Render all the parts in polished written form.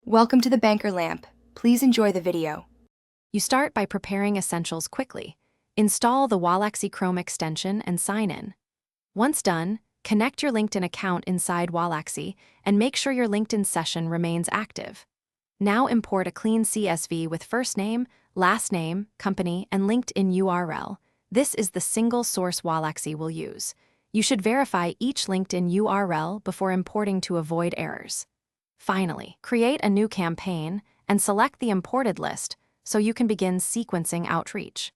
Welcome to the Banker Lamp. Please enjoy the video. You start by preparing essentials quickly. Install the Waalaxy Chrome extension and sign in. Once done, connect your LinkedIn account inside Waalaxy and make sure your LinkedIn session remains active. Now import a clean CSV with first name, last name, company, and LinkedIn URL. This is the single source Waalaxy will use. You should verify each LinkedIn URL before importing to avoid errors. Finally, create a new campaign and select the imported list so you can begin sequencing outreach.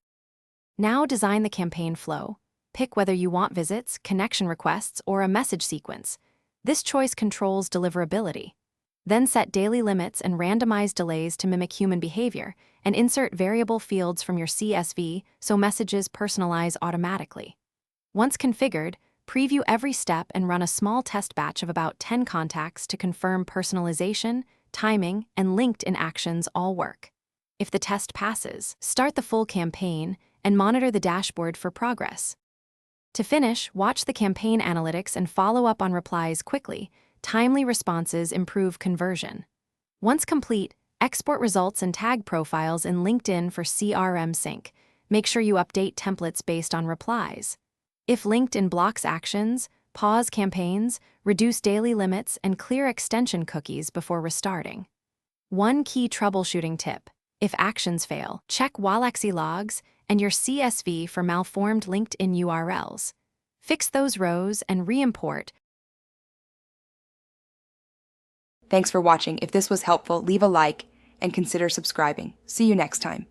Now design the campaign flow. Pick whether you want visits, connection requests, or a message sequence. This choice controls deliverability. Then set daily limits and randomize delays to mimic human behavior, and insert variable fields from your CSV so messages personalize automatically. Once configured, preview every step and run a small test batch of about 10 contacts to confirm personalization, timing, and LinkedIn actions all work. If the test passes, start the full campaign and monitor the dashboard for progress. To finish, watch the campaign analytics and follow up on replies quickly. Timely responses improve conversion. Once complete, export results and tag profiles in LinkedIn for CRM sync. Make sure you update templates based on replies. If LinkedIn blocks actions, pause campaigns, reduce daily limits, and clear extension cookies before restarting. One key troubleshooting tip: if actions fail, check Waalaxy logs and your CSV for malformed LinkedIn URLs. Fix those rows and re-import. Thanks for watching. If this was helpful, leave a like and consider subscribing. See you next time.